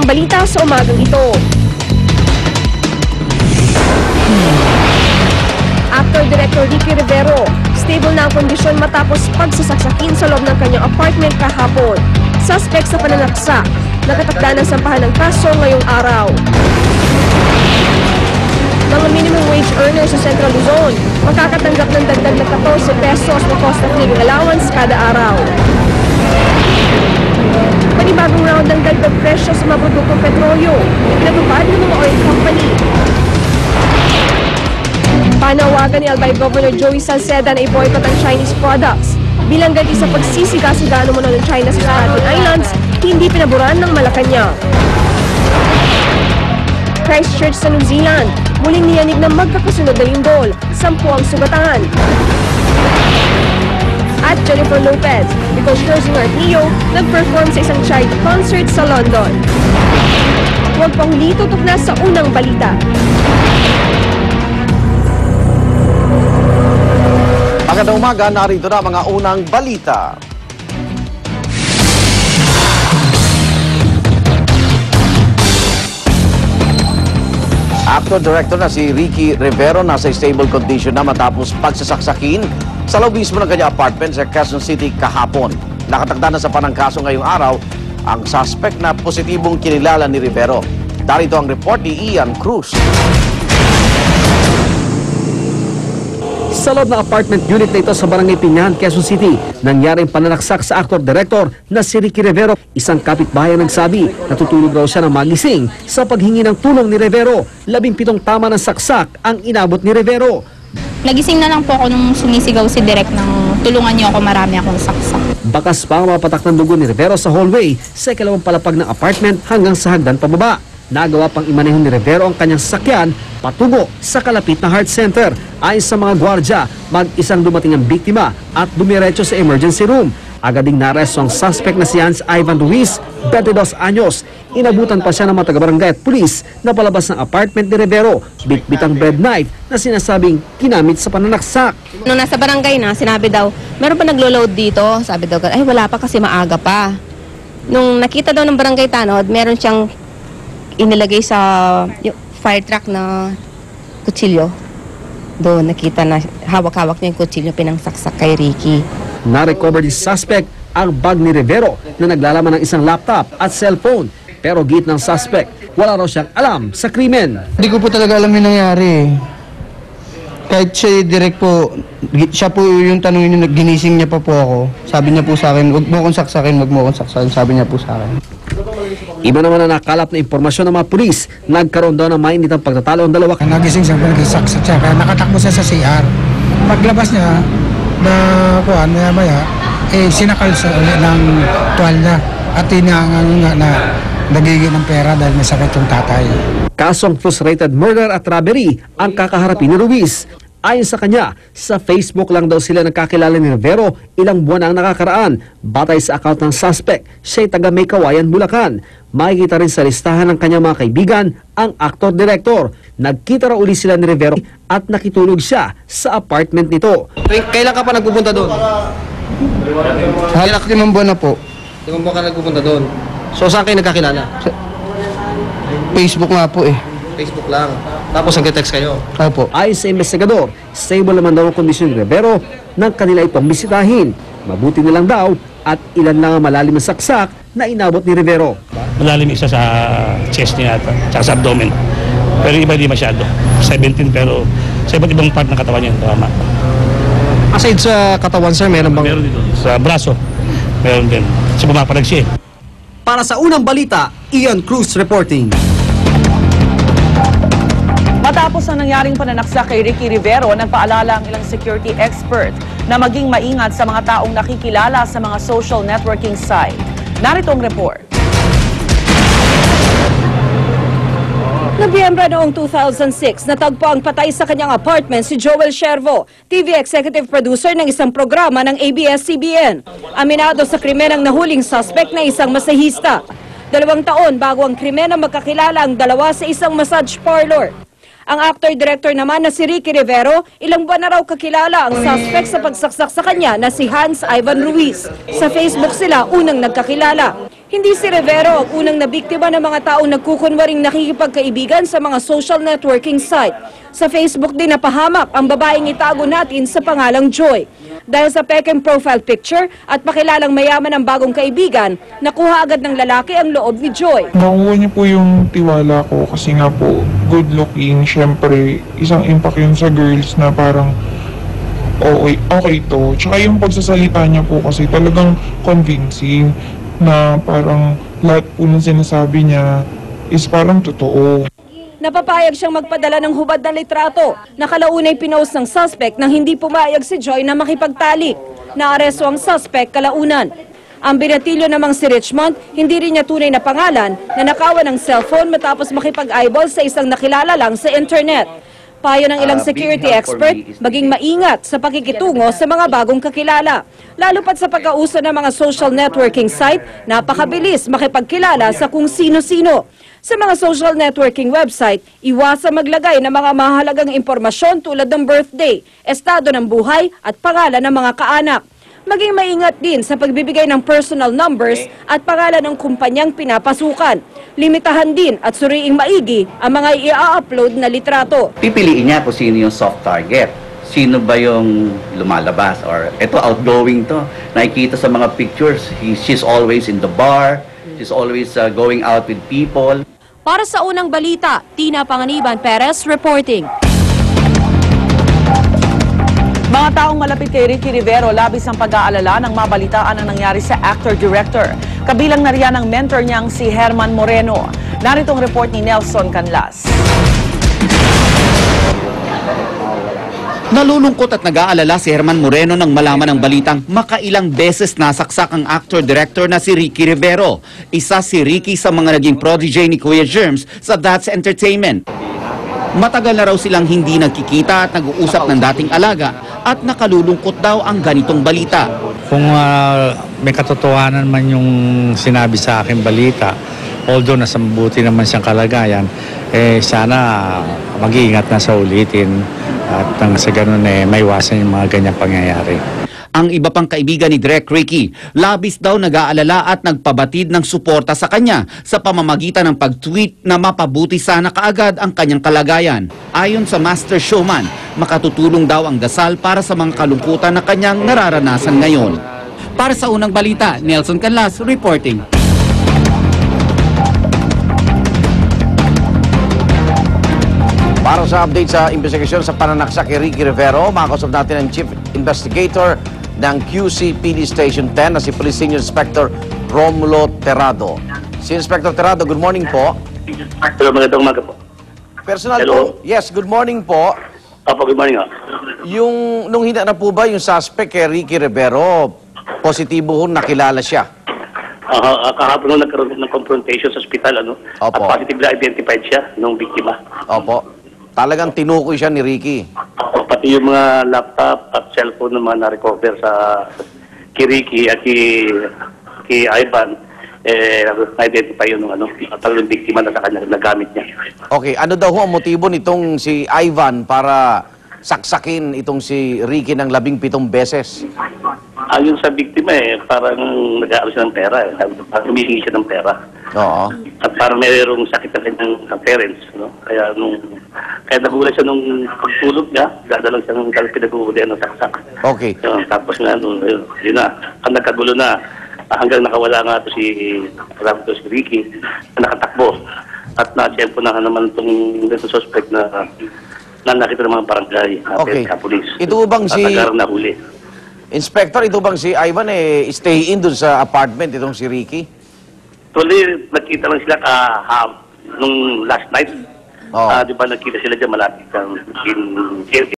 unang balita sa umagang ito. Actor-Director Ricky Rivero, stable na ang kondisyon matapos pagsasaksakin sa loob ng kanyang apartment kahapon. Suspect sa pananaksak, nakatakda ng sampahan ng kaso ngayong araw. Mga minimum wage earners sa Central Luzon, makakatanggap ng dagdag na 14 pesos na cost of living allowance kada araw. Panibagong round ng dagdag presyo sa mga produktong petrolyo, pinatupad ng mga oil company. Panawagan ni Albay Governor Joey Salceda na i-boycott ang Chinese products. Bilang ganti sa pagsisiga-siga ng China sa Spratly Islands, hindi pinaboran ng Malacanang. Christchurch sa New Zealand, muling niyanig na magkakasunod na lindol, 10 ang sugatan. At Jennifer Lopez, Nicole Scherzinger at Neo, nag-perform sa isang charity concert sa London. Huwag pang huli, tutok na sa unang balita. Magandang umaga, narito na mga unang balita. Actor-director na si Ricky Rivero nasa stable condition na matapos pagsasaksakin sa loob mismo ng kanyang apartment sa Quezon City kahapon. Nakatakda na sa panangkaso ngayong araw ang suspect na positibong kinilala ni Rivero. Darito ang report ni Ian Cruz. Sa loob ng apartment unit na ito sa Barangay Pinyahan, Quezon City, nangyaring pananaksak sa aktor-director na si Ricky Rivero. Isang kapitbahay ang nagsabi, natutulog raw siya ng magising sa paghingi ng tulong ni Rivero. 17 tama ng saksak ang inabot ni Rivero. Nagising na lang po ako nung sumisigaw si Direk ng tulungan niyo ako, marami akong saksak. Bakas pa ang mapatak ng dugo ni Rivero sa hallway sa ikalawang palapag ng apartment hanggang sa hagdan pababa. Nagawa pang imaneho ni Rivero ang kanyang sasakyan patungo sa kalapit na heart center. Ayon sa mga gwardya, mag-isang dumating ang biktima at dumiretso sa emergency room. Agad ding naresto ang suspect na si Hans Ivan Ruiz, 22 anyos. Inabutan pa siya ng mga taga-barangay at pulis na palabas ng apartment ni Rivero. Bitbit ang bread knife na sinasabing ginamit sa pananaksak. Nung nasa barangay na, sinabi daw, meron pa naglo-load dito? Sabi daw, ay wala pa kasi maaga pa. Nung nakita daw ng barangay tanod, meron siyang inilagay sa fire truck na kutsilyo. Doon nakita na hawak-hawak niya yung kutsilyo pinangsaksak kay Ricky. Na-recover ni suspect ang bag ni Rivero na naglalaman ng isang laptop at cellphone. Pero git ng suspect, wala raw siyang alam sa krimen. Hindi ko po talaga alam yung nangyari. Kahit siya direct po, siya po yung tanongin niya, ginising niya pa po ako. Sabi niya po sa akin, wag mo akong saksakin, wag mo akong saksakin. Sabi niya po sa akin. Iba naman na nakalap na impormasyon ng mga pulis. Nagkaroon daw ng mainitang pagtatalo ang dalawa. Nagising siya, nagsaksak siya, kaya nakatakbo siya sa CR. Paglabas niya, maya-maya, sinakal sa ulit ng tuwalya at tinangan nga na nagiging ng pera dahil may sakit yung tatay. Kasong frustrated murder at robbery ang kakaharapin ni Ruiz. Ayon sa kanya, sa Facebook lang daw sila nagkakilala ni Rivero ilang buwan ang nakakaraan. Batay sa account ng suspect, siya'y taga May Kawayan, Bulacan. Makikita rin sa listahan ng kanyang mga kaibigan ang actor-director. Nagkita raw uli sila ni Rivero at nakitulog siya sa apartment nito. Kailan ka pa nagpupunta doon? Halos 5 buwan na po. 5 buwan ka nagpupunta doon. So saan kayo nagkakilala? Facebook nga po eh. Facebook lang. Tapos nag-text kayo? Opo. Ayon sa investigador, stable naman daw ang kondisyon ni Rivero nang kanila itong bisitahin. Mabuti na lang daw at ilan lang ang malalim na saksak na inabot ni Rivero. Malalim isa sa chest niya at sa abdomen. Pero iba hindi masyado. 17 pero sa iba't ibang part ng katawan niya. Tama. Aside sa katawan, sir, meron bang... Meron dito. Sa braso, meron din. Kasi bumapalag siya. Para sa unang balita, Ian Cruz reporting. Matapos ang nangyaring pananaksak kay Ricky Rivero, nagpaalala ang ilang security expert na maging maingat sa mga taong nakikilala sa mga social networking site. Narito ang report. Nobyembre noong 2006, natagpo ang patay sa kanyang apartment si Joel Shervo, TV executive producer ng isang programa ng ABS-CBN. Aminado sa krimen ang nahuling suspect na isang masahista. 2 taon bago ang krimen ang magkakilala ang dalawa sa isang massage parlor. Ang actor-director naman na si Ricky Rivero, ilang buwan na raw kakilala ang suspect sa pagsaksak sa kanya na si Hans Ivan Ruiz. Sa Facebook sila unang nagkakilala. Hindi si Rivero ang unang nabiktima ng mga taong nagkukunwaring nakikipagkaibigan sa mga social networking site. Sa Facebook din napahamak ang babaeng itago natin sa pangalang Joy. Dahil sa peking profile picture at pakilalang mayaman ng bagong kaibigan, nakuha agad ng lalaki ang loob ni Joy. Nakuha niya po yung tiwala ko kasi nga po good looking, syempre isang impact yun sa girls na parang okay to. Tsaka yung pagsasalita niya po kasi talagang convincing na parang lahat po ng sinasabi niya is parang totoo. Napapayag siyang magpadala ng hubad na litrato. Nakalaunay pinost ng suspect nang hindi pumayag si Joy na makipagtalik. Naaresto ang suspect kalaunan. Ang binatilyo namang si Richmond, hindi rin niya tunay na pangalan, na nakawan ng cellphone matapos makipag-eyeball sa isang nakilala lang sa internet. Payo ng ilang security expert, maging maingat sa pakikitungo sa mga bagong kakilala. Lalo pat sa pagkauso ng mga social networking site, napakabilis makipagkilala sa kung sino-sino. Sa mga social networking website, iwasang maglagay ng mga mahalagang impormasyon tulad ng birthday, estado ng buhay at pangalan ng mga kaanak. Maging maingat din sa pagbibigay ng personal numbers at pangalan ng kumpanyang pinapasukan. Limitahan din at suriing maigi ang mga i-upload na litrato. Pipiliin niya kung sino yung soft target. Sino ba yung lumalabas? Or ito, outgoing to. Nakikita sa mga pictures, she's always in the bar, she's always going out with people. Para sa unang balita, Tina Panganiban Perez reporting. Mga taong malapit kay Ricky Rivero, labis ang pag-aalala ng mabalitaan ang nangyari sa actor-director. Kabilang na riyan ang mentor niyang si Herman Moreno. Narito ang report ni Nelson Canlas. Nalulungkot at nag-aalala si Herman Moreno nang malaman ang balitang makailang beses nasaksak ang actor-director na si Ricky Rivero. Isa si Ricky sa mga naging protege ni Kuya Germs sa That's Entertainment. Matagal na raw silang hindi nagkikita at nag-uusap ng dating alaga at nakalulungkot daw ang ganitong balita. Kung may katotohanan man yung sinabi sa akin balita, although nasa mabuti naman siyang kalagayan, sana mag-iingat na sa ulitin at nang sa ganun maiwasan yung mga ganyang pangyayari. Ang iba pang kaibigan ni Direk Ricky, labis daw nag-aalala at nagpabatid ng suporta sa kanya sa pamamagitan ng pag-tweet na mapabuti sana kaagad ang kanyang kalagayan. Ayon sa Master Showman, makatutulong daw ang dasal para sa mga kalungkutan na kanyang nararanasan ngayon. Para sa unang balita, Nelson Canlas reporting. Para sa update sa investigasyon sa pananaksak kay Ricky Rivero, makakausap natin ang Chief Investigator ng QCPD Station 10 na si Police Senior Inspector Romulo Terrado. Si Inspector Terrado, good morning po. Hello, magandang umaga po. Personal Hello. po, yes, good morning po. Opo, good morning. Nung hina na po ba yung suspect kay Ricky Rivero, positibo hong nakilala siya? Kahapon nung nagkaroon ng confrontation sa ospital, at positively identified siya nung biktima. Opo. Talagang tinukoy siya ni Ricky. Pati yung mga laptop at cellphone ng mga na-recover sa kay Ricky at kay Ivan, identify yun ng talagang biktima na sa kanya nagamit niya. Okay, ano daw ho ang motibo nitong si Ivan para saksakin itong si Ricky ng 17 beses? Ayon sa biktima parang nag-aaral siya ng pera. Parang humihingi siya ng pera. Oo. At parang mayroong sakit na kanyang parents. Kaya nagulat siya nung pagtulog niya, dadalang siya ng pinag-uulian ng saksak. Okay. Tapos nga, yun na, ang nagkagulo na, hanggang nakawala nga ito si Ricky, na nakatakbo. At na-attempo na naman itong suspect na nakita ng mga barangay, okay. Police. Ito bang si... At nahuli. Inspector, ito bang si Ivan stay in dun sa apartment itong si Ricky? Tuloy, nagkita lang sila nung last night. Di ba nagkita sila dyan malapit in